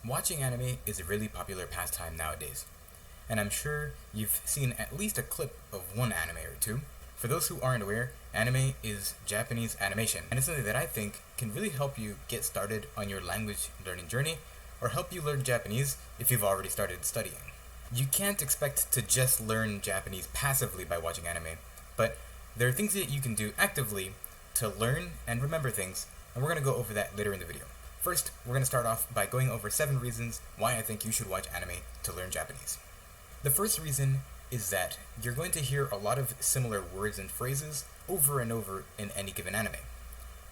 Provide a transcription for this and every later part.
Watching anime is a really popular pastime nowadays, and I'm sure you've seen at least a clip of one anime or two. For those who aren't aware, anime is Japanese animation, and it's something that I think can really help you get started on your language learning journey, or help you learn Japanese if you've already started studying. You can't expect to just learn Japanese passively by watching anime, but there are things that you can do actively to learn and remember things, and we're going to go over that later in the video. First, we're going to start off by going over 7 reasons why I think you should watch anime to learn Japanese. The first reason is that you're going to hear a lot of similar words and phrases over and over in any given anime.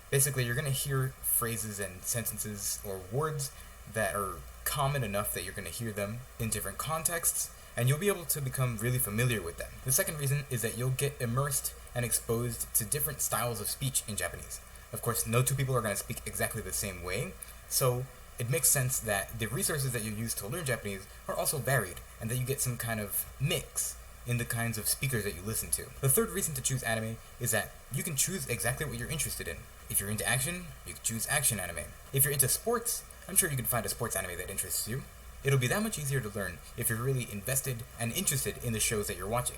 Basically, you're going to hear phrases and sentences or words that are common enough that you're going to hear them in different contexts, and you'll be able to become really familiar with them. The second reason is that you'll get immersed and exposed to different styles of speech in Japanese. Of course, no two people are going to speak exactly the same way, so it makes sense that the resources that you use to learn Japanese are also varied, and that you get some kind of mix in the kinds of speakers that you listen to. The third reason to choose anime is that you can choose exactly what you're interested in. If you're into action, you can choose action anime. If you're into sports, I'm sure you can find a sports anime that interests you. It'll be that much easier to learn if you're really invested and interested in the shows that you're watching.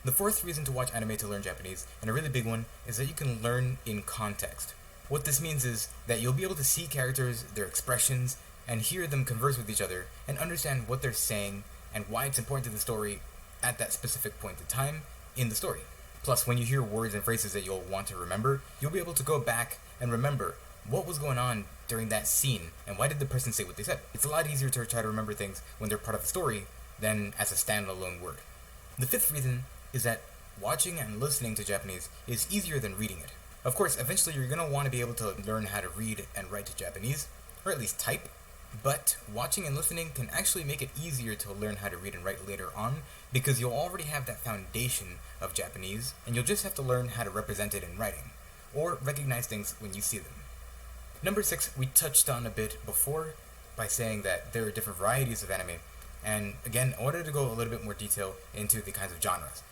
The fourth reason to watch anime to learn Japanese, and a really big one, is that you can learn in context. What this means is that you'll be able to see characters, their expressions, and hear them converse with each other, and understand what they're saying and why it's important to the story at that specific point in time in the story. Plus, when you hear words and phrases that you'll want to remember, you'll be able to go back and remember what was going on during that scene, and why did the person say what they said. It's a lot easier to try to remember things when they're part of the story than as a standalone word. The fifth reason is that watching and listening to Japanese is easier than reading it. Of course, eventually you're going to want to be able to learn how to read and write Japanese, or at least type, but watching and listening can actually make it easier to learn how to read and write later on, because you'll already have that foundation of Japanese, and you'll just have to learn how to represent it in writing, or recognize things when you see them. Number 6, we touched on a bit before by saying that there are different varieties of anime, and again, I wanted to go a little bit more detail into the kinds of genres.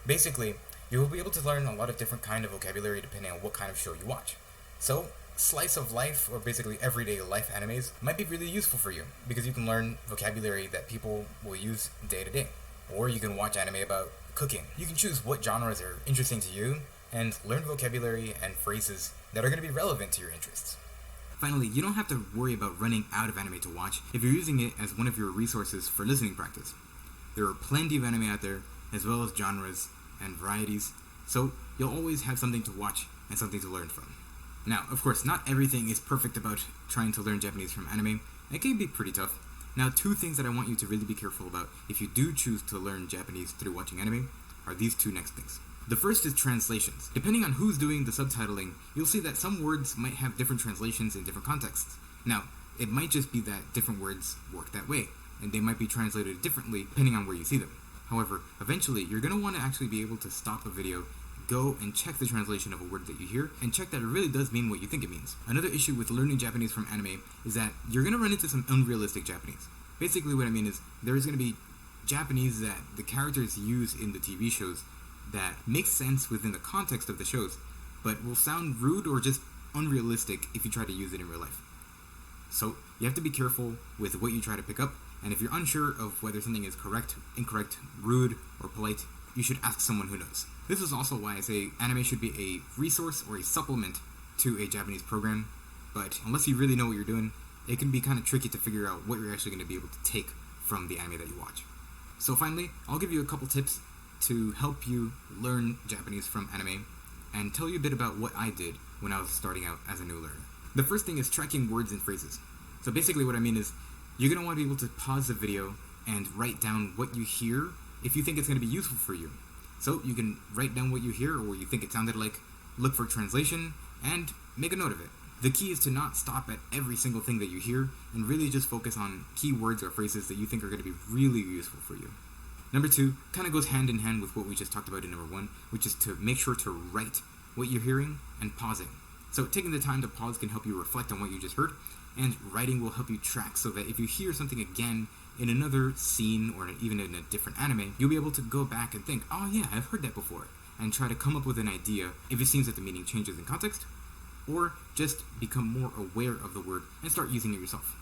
Basically, you will be able to learn a lot of different kind of vocabulary depending on what kind of show you watch. So, slice of life, or basically everyday life animes, might be really useful for you, because you can learn vocabulary that people will use day to day. Or you can watch anime about cooking. You can choose what genres are interesting to you, and learn vocabulary and phrases that are going to be relevant to your interests. Finally, you don't have to worry about running out of anime to watch if you're using it as one of your resources for listening practice. There are plenty of anime out there, as well as genres and varieties, so you'll always have something to watch and something to learn from. Now, of course, not everything is perfect about trying to learn Japanese from anime. It can be pretty tough. Now, 2 things that I want you to really be careful about if you do choose to learn Japanese through watching anime are these 2 next things. The first is translations. Depending on who's doing the subtitling, you'll see that some words might have different translations in different contexts. Now, it might just be that different words work that way, and they might be translated differently depending on where you see them. However, eventually, you're going to want to actually be able to stop a video, go and check the translation of a word that you hear, and check that it really does mean what you think it means. Another issue with learning Japanese from anime is that you're going to run into some unrealistic Japanese. Basically what I mean is, there is going to be Japanese that the characters use in the TV shows that makes sense within the context of the shows, but will sound rude or just unrealistic if you try to use it in real life. So, you have to be careful with what you try to pick up, and if you're unsure of whether something is correct, incorrect, rude, or polite, you should ask someone who knows. This is also why I say anime should be a resource or a supplement to a Japanese program, but unless you really know what you're doing, it can be kind of tricky to figure out what you're actually going to be able to take from the anime that you watch. So finally, I'll give you a couple tips to help you learn Japanese from anime, and tell you a bit about what I did when I was starting out as a new learner. The first thing is tracking words and phrases. So basically what I mean is, you're going to want to be able to pause the video and write down what you hear if you think it's going to be useful for you. So you can write down what you hear or what you think it sounded like, look for translation, and make a note of it. The key is to not stop at every single thing that you hear, and really just focus on key words or phrases that you think are going to be really useful for you. Number 2 kind of goes hand in hand with what we just talked about in number 1, which is to make sure to write what you're hearing and pausing. So taking the time to pause can help you reflect on what you just heard, and writing will help you track so that if you hear something again in another scene or even in a different anime, you'll be able to go back and think, oh yeah, I've heard that before, and try to come up with an idea if it seems that the meaning changes in context, or just become more aware of the word and start using it yourself.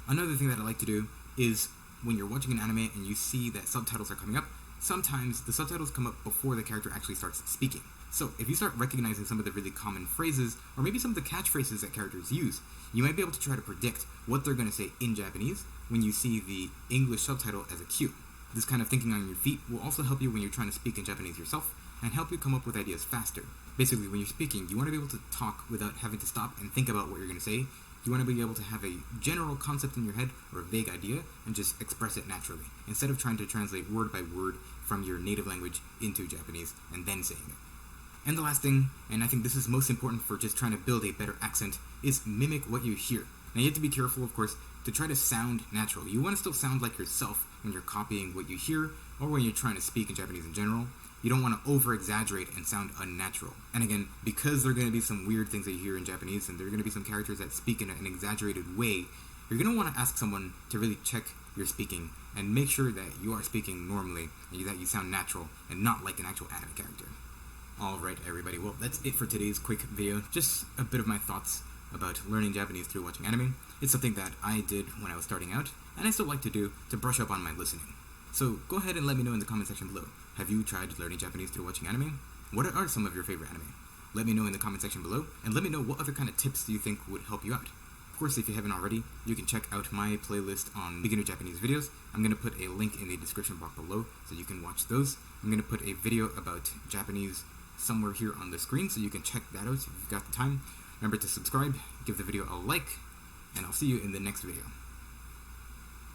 Another thing that I like to do is when you're watching an anime and you see that subtitles are coming up, sometimes the subtitles come up before the character actually starts speaking. So if you start recognizing some of the really common phrases, or maybe some of the catchphrases that characters use, you might be able to try to predict what they're going to say in Japanese when you see the English subtitle as a cue. This kind of thinking on your feet will also help you when you're trying to speak in Japanese yourself, and help you come up with ideas faster. Basically, when you're speaking, you want to be able to talk without having to stop and think about what you're going to say. You want to be able to have a general concept in your head, or a vague idea, and just express it naturally, instead of trying to translate word by word from your native language into Japanese and then saying it. And the last thing, and I think this is most important for just trying to build a better accent, is mimic what you hear. Now you have to be careful, of course, to try to sound natural. You want to still sound like yourself when you're copying what you hear, or when you're trying to speak in Japanese in general. You don't want to over-exaggerate and sound unnatural. And again, because there are going to be some weird things that you hear in Japanese, and there are going to be some characters that speak in an exaggerated way, you're going to want to ask someone to really check your speaking, and make sure that you are speaking normally, and that you sound natural, and not like an actual anime character. Alright everybody, well that's it for today's quick video. Just a bit of my thoughts about learning Japanese through watching anime. It's something that I did when I was starting out, and I still like to do to brush up on my listening. So go ahead and let me know in the comment section below. Have you tried learning Japanese through watching anime? What are some of your favorite anime? Let me know in the comment section below, and let me know what other kind of tips do you think would help you out. Of course, if you haven't already, you can check out my playlist on beginner Japanese videos. I'm going to put a link in the description box below so you can watch those. I'm going to put a video about Japanese somewhere here on the screen so you can check that out if you've got the time. Remember to subscribe, give the video a like, and I'll see you in the next video.